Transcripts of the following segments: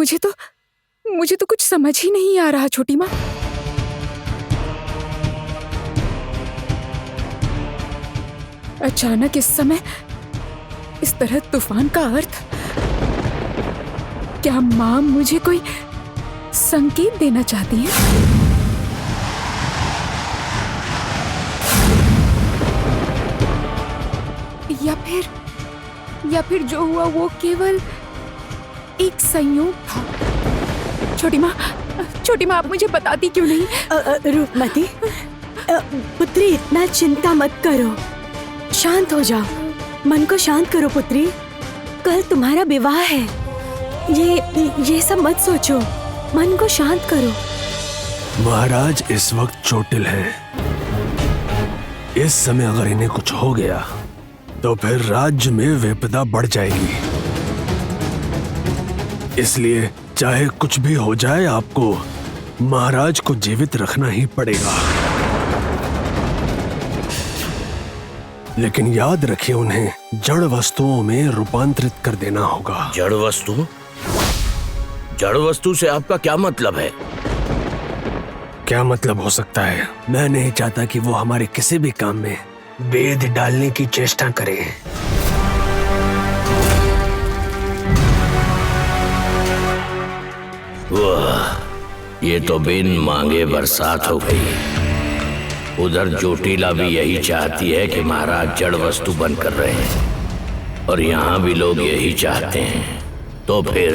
मुझे तो कुछ समझ ही नहीं आ रहा छोटी माँ। अचानक इस समय इस तरह तूफान का अर्थ, क्या माँ मुझे कोई संकेत देना चाहती है? या फिर जो हुआ वो केवल एक संयोग था? छोटी माँ आप मुझे बताती क्यों नहीं? रूपमती पुत्री, इतना चिंता मत करो, शांत हो जाओ, मन को शांत करो पुत्री। कल तुम्हारा विवाह है, ये सब मत सोचो, मन को शांत करो। महाराज इस वक्त चोटिल हैं। इस समय अगर इन्हें कुछ हो गया तो फिर राज्य में विपदा बढ़ जाएगी। इसलिए चाहे कुछ भी हो जाए, आपको महाराज को जीवित रखना ही पड़ेगा। लेकिन याद रखिए, उन्हें जड़ वस्तुओं में रूपांतरित कर देना होगा। जड़ वस्तु? जड़ वस्तु से आपका क्या मतलब है? क्या मतलब हो सकता है? मैं नहीं चाहता कि वो हमारे किसी भी काम में भेद डालने की चेष्टा करे। वाह, ये तो बिन मांगे बरसात हो गई। उधर चोटिला भी यही चाहती है कि महाराज जड़ वस्तु बनकर रहे, और यहाँ भी लोग यही चाहते हैं। तो फिर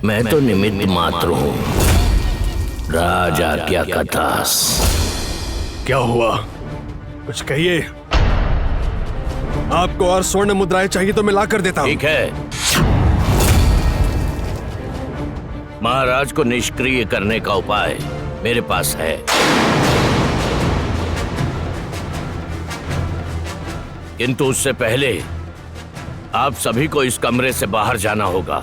मैं तो निमित्त मात्र हूँ। राज आज्ञा का दास। क्या हुआ? कुछ कहिए। आपको और स्वर्ण मुद्राएं चाहिए तो मैं ला कर देता हूँ। ठीक है। महाराज को निष्क्रिय करने का उपाय मेरे पास है। किंतु उससे पहले आप सभी को इस कमरे से बाहर जाना होगा।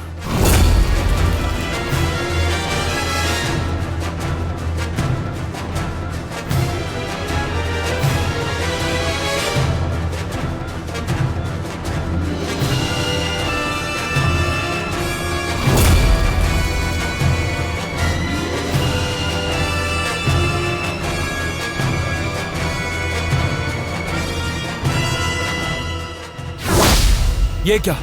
ये क्या?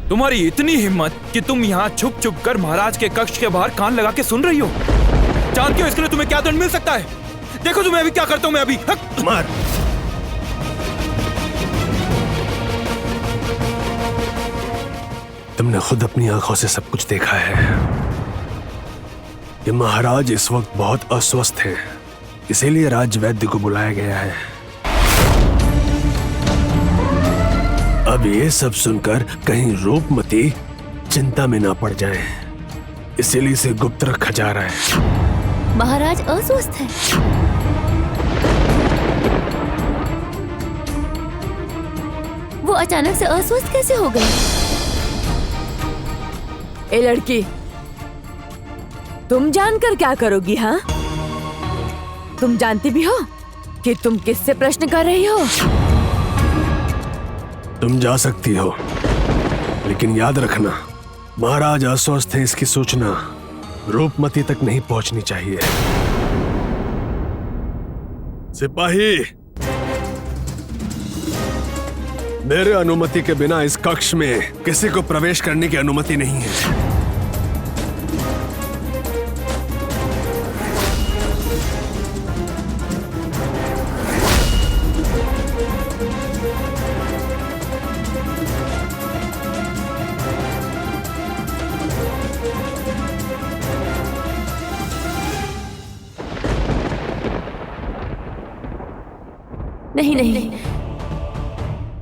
तुम्हारी इतनी हिम्मत कि तुम यहाँ छुप छुप कर महाराज के कक्ष के बाहर कान लगा के सुन रही हो? जानती हो इसके लिए तुम्हें क्या दंड मिल सकता है? देखो तुम्हें अभी क्या करता हूँ मैं अभी। मार। तुमने खुद अपनी आंखों से सब कुछ देखा है। ये महाराज इस वक्त बहुत अस्वस्थ हैं, इसीलिए राज वैद्य को बुलाया गया है। अब ये सब सुनकर कहीं रूपमती चिंता में ना पड़ जाए, इसीलिए इसे गुप्त रखा जा रहा है। महाराज अस्वस्थ है? वो अचानक से अस्वस्थ कैसे हो गए? ए लड़की, तुम जानकर क्या करोगी? हाँ, तुम जानती भी हो कि तुम किससे प्रश्न कर रही हो? तुम जा सकती हो, लेकिन याद रखना, महाराज अस्वस्थ हैं, इसकी सूचना रूपमती तक नहीं पहुंचनी चाहिए। सिपाही, मेरे अनुमति के बिना इस कक्ष में किसी को प्रवेश करने की अनुमति नहीं है। नहीं,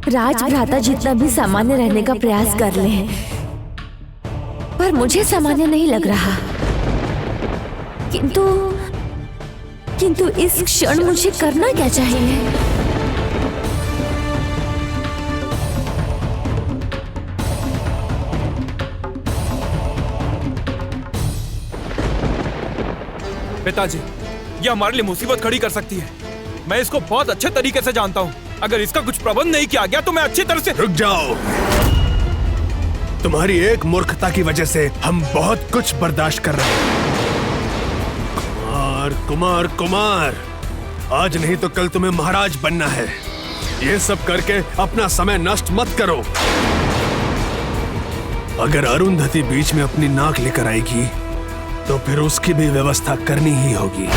राजभ्राता जितना भी सामान्य रहने का प्रयास कर ले, पर मुझे सामान्य नहीं लग रहा। किंतु इस क्षण मुझे करना क्या चाहिए? पिताजी, ये हमारे लिए मुसीबत खड़ी कर सकती है। मैं इसको बहुत अच्छे तरीके से जानता हूँ। अगर इसका कुछ प्रबंध नहीं किया गया तो मैं अच्छी तरह से। रुक जाओ। तुम्हारी एक मूर्खता की वजह से हम बहुत कुछ बर्दाश्त कर रहे हैं। कुमार कुमार कुमार, आज नहीं तो कल तुम्हें महाराज बनना है। ये सब करके अपना समय नष्ट मत करो। अगर अरुंधति बीच में अपनी नाक लेकर आएगी तो फिर उसकी भी व्यवस्था करनी ही होगी।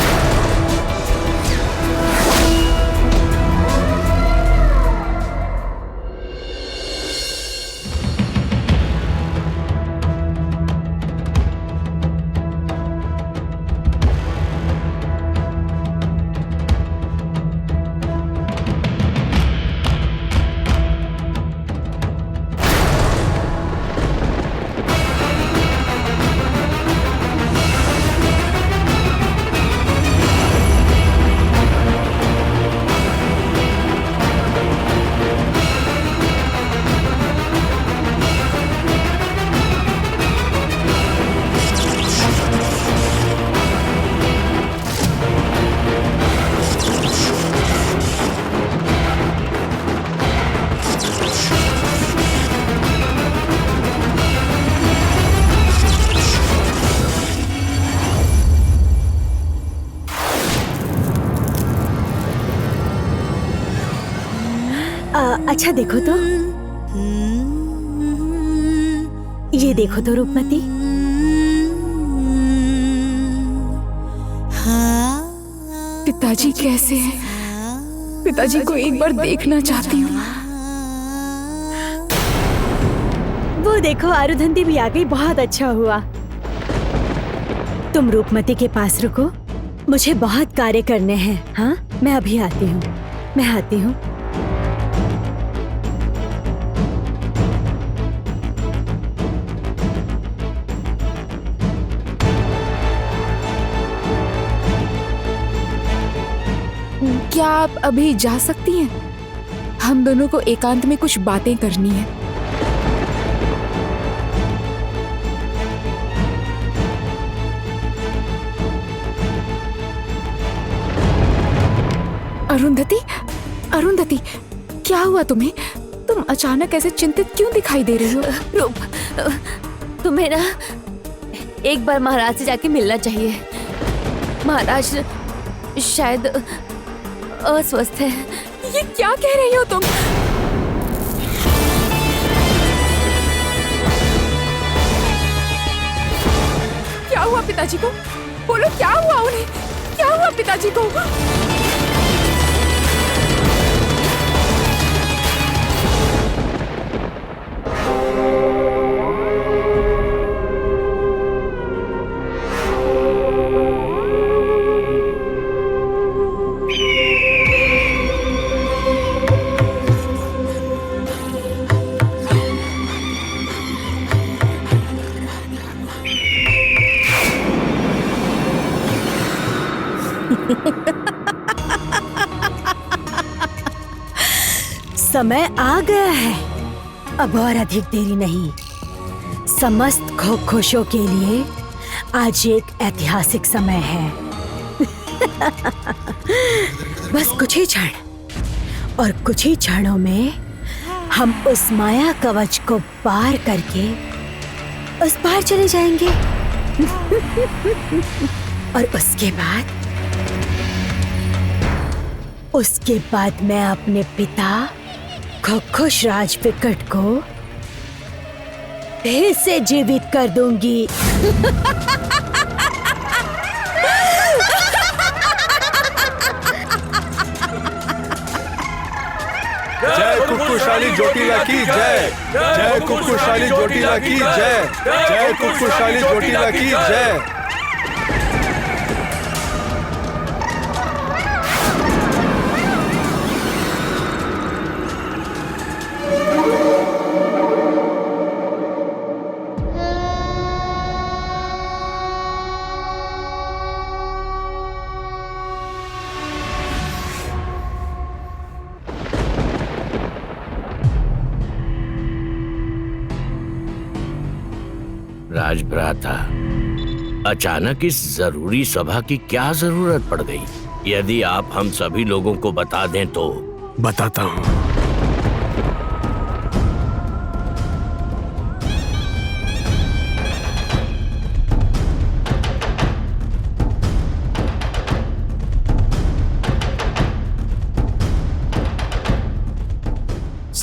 अच्छा देखो तो, ये देखो तो रूपमती। पिताजी कैसे हैं? पिताजी को एक बार देखना चाहती हूँ। वो देखो आरुधंती भी आ गई, बहुत अच्छा हुआ। तुम रूपमती के पास रुको, मुझे बहुत कार्य करने हैं। हाँ, मैं अभी आती हूँ, मैं आती हूँ। क्या आप अभी जा सकती हैं? हम दोनों को एकांत में कुछ बातें करनी है। अरुंधति, अरुंधति, क्या हुआ तुम्हें? तुम अचानक ऐसे चिंतित क्यों दिखाई दे रही हो? रूप, तुम्हें ना एक बार महाराज से जाके मिलना चाहिए। महाराज शायद अस्वस्थ है। ये क्या कह रही हो तुम? क्या हुआ पिताजी को? बोलो क्या हुआ उन्हें? क्या हुआ पिताजी को? समय आ गया है, अब और अधिक देरी नहीं। समस्त खुशों के लिए आज एक ऐतिहासिक समय है। बस कुछ ही क्षण, और कुछ ही क्षणों में हम उस माया कवच को पार करके उस पार चले जाएंगे। और उसके बाद मैं अपने पिता खुश राज विकट को फिर से जीवित कर दूंगी। जय कुकुशाली जोटीला की जय। जय कुकुशाली जोटीला की जय। जय कुकुशाली जोटीला की जय। राजभ्राता, अचानक इस जरूरी सभा की क्या जरूरत पड़ गई? यदि आप हम सभी लोगों को बता दें तो। बताता हूं।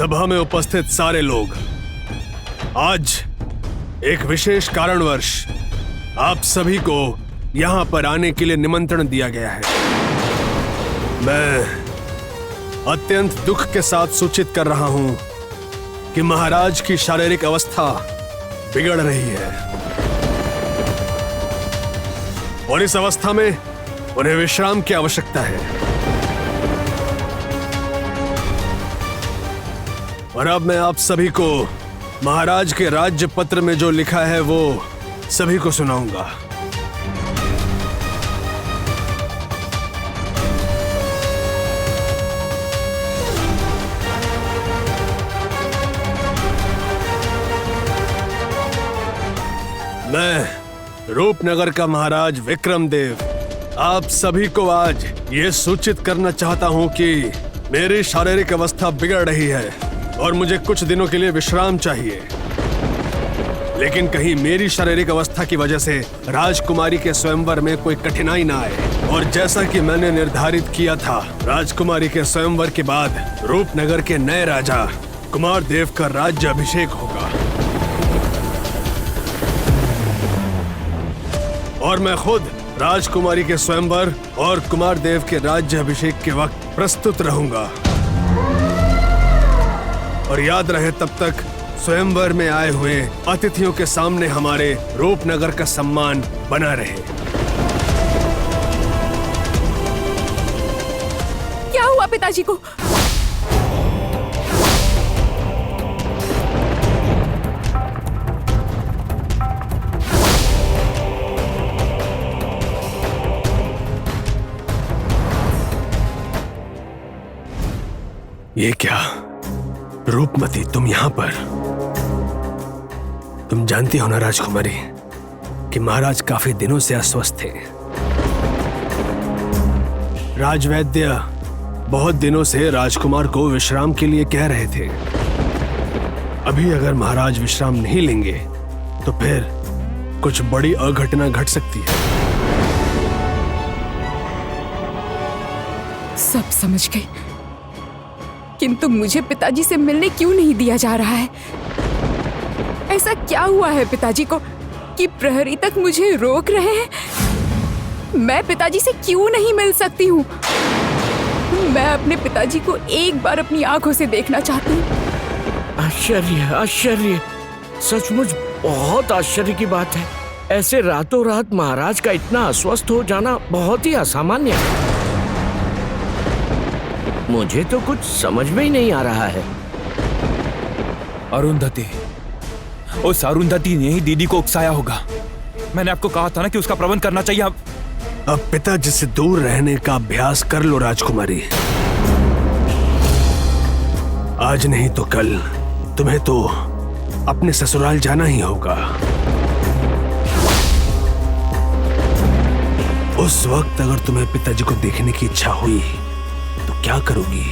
सभा में उपस्थित सारे लोग, आज एक विशेष कारणवश आप सभी को यहाँ पर आने के लिए निमंत्रण दिया गया है। मैं अत्यंत दुख के साथ सूचित कर रहा हूं कि महाराज की शारीरिक अवस्था बिगड़ रही है और इस अवस्था में उन्हें विश्राम की आवश्यकता है। और अब मैं आप सभी को महाराज के राज्य पत्र में जो लिखा है वो सभी को सुनाऊंगा। मैं रूपनगर का महाराज विक्रमदेव आप सभी को आज ये सूचित करना चाहता हूं कि मेरी शारीरिक अवस्था बिगड़ रही है और मुझे कुछ दिनों के लिए विश्राम चाहिए। लेकिन कहीं मेरी शारीरिक अवस्था की वजह से राजकुमारी के स्वयंवर में कोई कठिनाई ना आए। और जैसा कि मैंने निर्धारित किया था, राजकुमारी के स्वयंवर के बाद रूपनगर के नए राजा कुमार देव का राज्य अभिषेक होगा और मैं खुद राजकुमारी के स्वयंवर और कुमार देव के राज्य अभिषेक के वक्त प्रस्तुत रहूंगा। और याद रहे, तब तक स्वयंवर में आए हुए अतिथियों के सामने हमारे रूपनगर का सम्मान बना रहे। क्या हुआ पिताजी को? ये क्या रूपमती, तुम यहाँ पर? तुम जानती हो ना राजकुमारी कि महाराज काफी दिनों से अस्वस्थ थे। राजवैद्य बहुत दिनों से राजकुमार को विश्राम के लिए कह रहे थे। अभी अगर महाराज विश्राम नहीं लेंगे तो फिर कुछ बड़ी अघटना घट सकती है। सब समझ गई, किंतु मुझे पिताजी से मिलने क्यों नहीं दिया जा रहा है? ऐसा क्या हुआ है पिताजी को कि प्रहरी तक मुझे रोक रहे हैं? मैं पिताजी से क्यों नहीं मिल सकती हूँ? मैं अपने पिताजी को एक बार अपनी आंखों से देखना चाहती हूँ। आश्चर्य, आश्चर्य, सचमुच बहुत आश्चर्य की बात है। ऐसे रातों रात महाराज का इतना अस्वस्थ हो जाना बहुत ही असामान्य है। मुझे तो कुछ समझ में ही नहीं आ रहा है। अरुंधति, उस अरुंधति ने ही दीदी को उकसाया होगा। मैंने आपको कहा था ना कि उसका प्रबंध करना चाहिए। अब पिताजी से दूर रहने का अभ्यास कर लो राजकुमारी। आज नहीं तो कल तुम्हें तो अपने ससुराल जाना ही होगा। उस वक्त अगर तुम्हें पिताजी को देखने की इच्छा हुई तो क्या करोगी?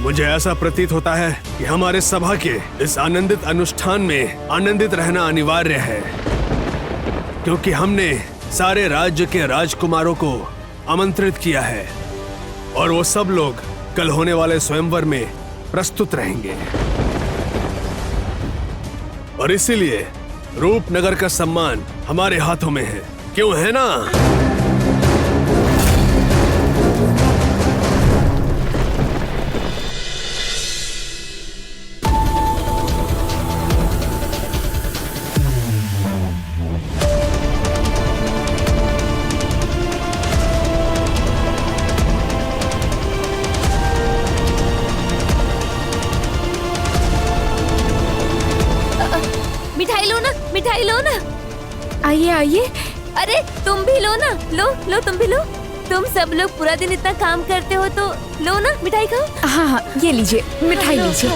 मुझे ऐसा प्रतीत होता है कि हमारे सभा के इस आनंदित अनुष्ठान में आनंदित रहना अनिवार्य है, क्योंकि हमने सारे राज्य के राजकुमारों को आमंत्रित किया है और वो सब लोग कल होने वाले स्वयंवर में प्रस्तुत रहेंगे। और इसीलिए रूपनगर का सम्मान हमारे हाथों में है, क्यों है ना? मिठाई लो ना, मिठाई लो ना। आइए आइए। अरे तुम भी लो ना, लो लो, तुम भी लो। तुम सब लोग पूरा दिन इतना काम करते हो तो लो ना, मिठाई खाओ। हाँ हाँ, ये लीजिए, मिठाई लीजिए।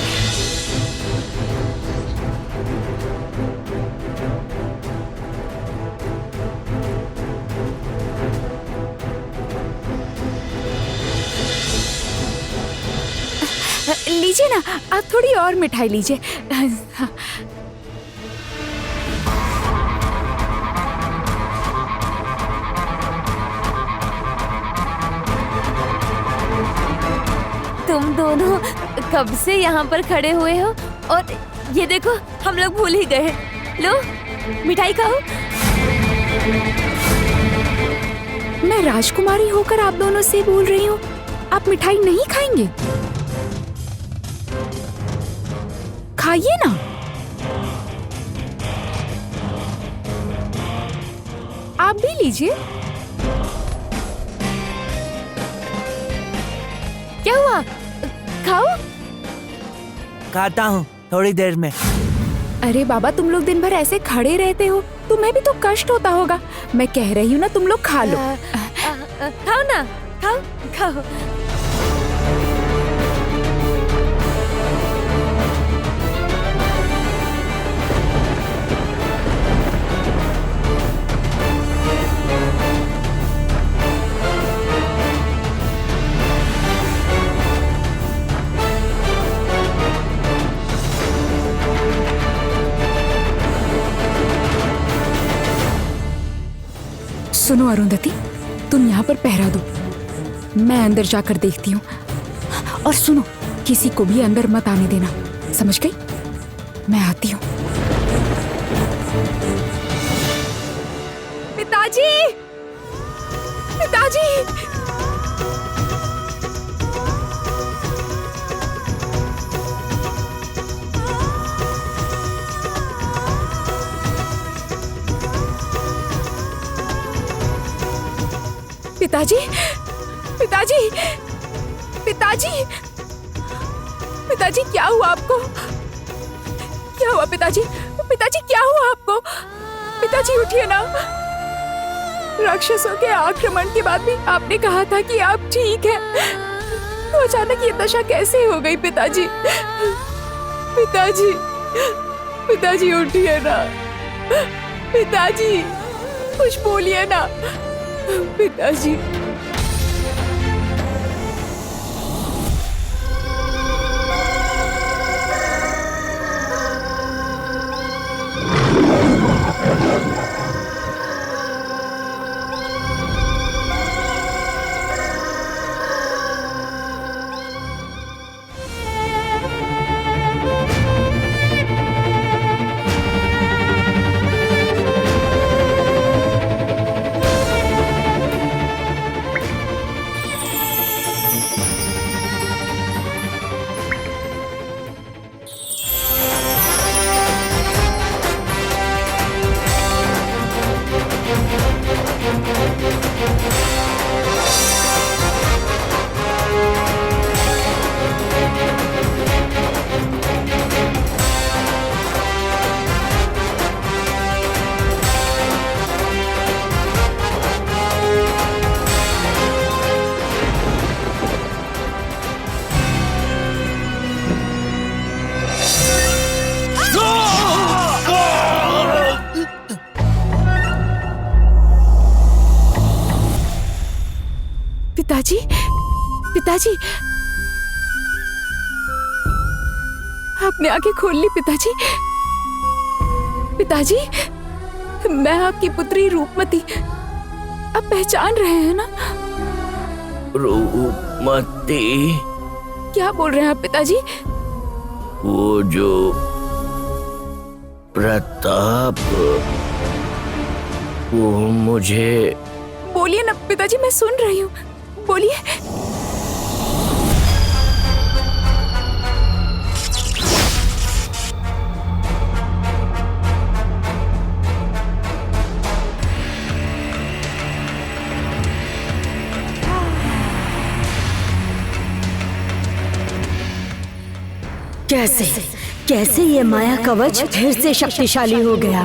लीजिए ना, आप थोड़ी और मिठाई लीजिए। हाँ। तुम दोनों कब से यहाँ पर खड़े हुए हो और ये देखो हम लोग भूल ही गए। लो मिठाई खाओ। मैं राजकुमारी होकर आप दोनों से बोल रही हूँ, आप मिठाई नहीं खाएंगे? खाइए ना। आप भी लीजिए। क्या हुआ? खाओ। खाता हूँ थोड़ी देर में। अरे बाबा, तुम लोग दिन भर ऐसे खड़े रहते हो, तुम्हें भी तो कष्ट होता होगा। मैं कह रही हूँ ना, तुम लोग खा लो। खाओ ना, खाओ खाओ। सुनो अरुंधति, तुम यहाँ पर पहरा दो, मैं अंदर जाकर देखती हूँ। और सुनो, किसी को भी अंदर मत आने देना, समझ गई? मैं आती हूँ। पिताजी, पिताजी! पिताजी, पिताजी, पिताजी, पिताजी, क्या हुआ आपको? क्या हुआ पिताजी? पिताजी, क्या हुआ आपको? पिताजी उठिए ना। राक्षसों के आक्रमण के बाद भी आपने कहा था कि आप ठीक हैं, तो अचानक ये दशा कैसे हो गई पिताजी? पिताजी, पिताजी उठिए ना। पिताजी, कुछ बोलिए ना। पिताजी। पिताजी, पिताजी, आपने आंखें खोल ली पिताजी। पिताजी, मैं आपकी पुत्री रूपमती, आप पहचान रहे हैं ना? रूपमती? क्या बोल रहे हैं आप पिताजी? वो जो प्रताप, वो मुझे... बोलिए ना पिताजी, मैं सुन रही हूँ, बोलिए। कैसे कैसे ये माया कवच फिर से शक्तिशाली हो गया?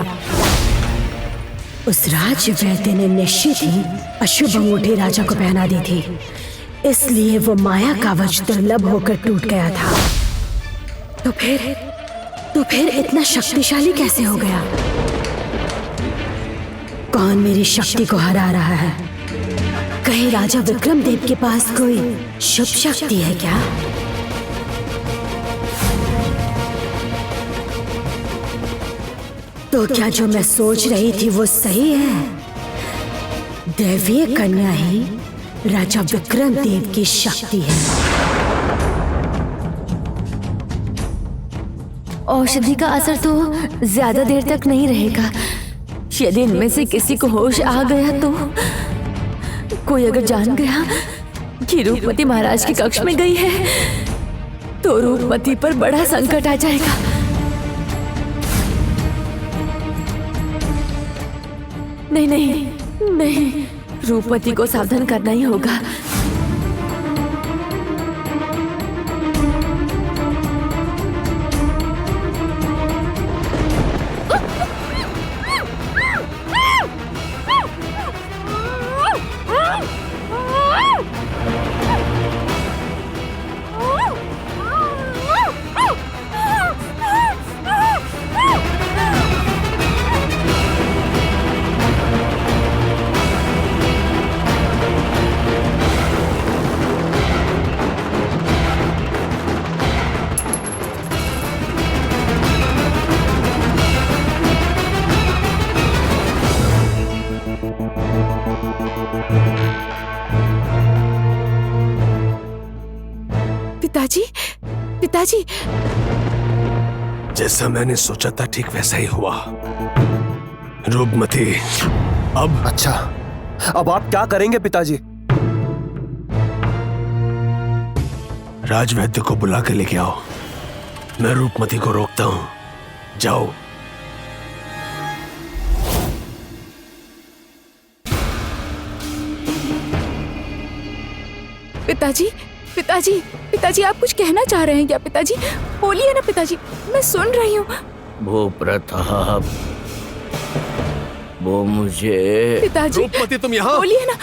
उस राज वैद्य ने निश्चित ही अशुभ अंगूठी राजा को पहना दी थी, इसलिए वो माया कवच दुर्लभ होकर टूट गया था। तो फिर इतना शक्तिशाली कैसे हो गया? कौन मेरी शक्ति को हरा रहा है? कहीं राजा विक्रमदेव के पास कोई शुभ शक्ति है क्या? तो क्या जो मैं सोच रही थी वो सही है? दैवीय कन्या ही राजा विक्रमदेव की शक्ति है। औषधि का असर तो ज्यादा देर तक नहीं रहेगा। यदि इनमें से किसी को होश आ गया तो कोई अगर जान गया कि रूपमती महाराज के कक्ष में गई है तो रूपमती पर बड़ा संकट आ जाएगा। नहीं नहीं नहीं, रूपमती को सावधान करना ही होगा। पिताजी, पिताजी, जैसा मैंने सोचा था ठीक वैसा ही हुआ। रूपमती, अब अच्छा, अब आप क्या करेंगे पिताजी? राजवैद्य को बुला के लेके आओ। मैं रूपमती को रोकता हूं। जाओ। पिताजी, पिताजी, पिताजी, आप कुछ कहना चाह रहे हैं क्या? पिताजी बोलिए ना पिताजी, मैं सुन रही हूँ। वो प्रताप, वो मुझे। पिताजी, रूपमती तुम यहाँ? बोलिए ना।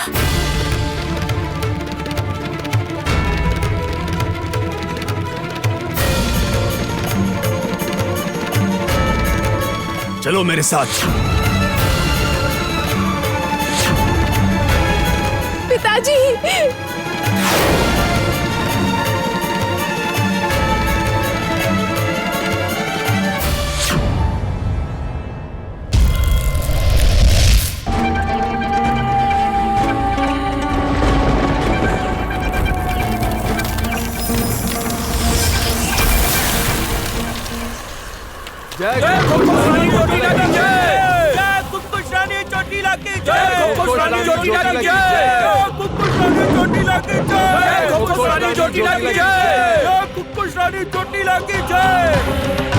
चलो मेरे साथ। पिताजी, जय कुकुश रानी चोटीला की जय। जय कुकुश रानी चोटीला की जय। कुकुश रानी चोटीला की जय। कुकुश रानी चोटीला की जय। कुकुश रानी चोटीला की जय। कुकुश रानी चोटीला की जय।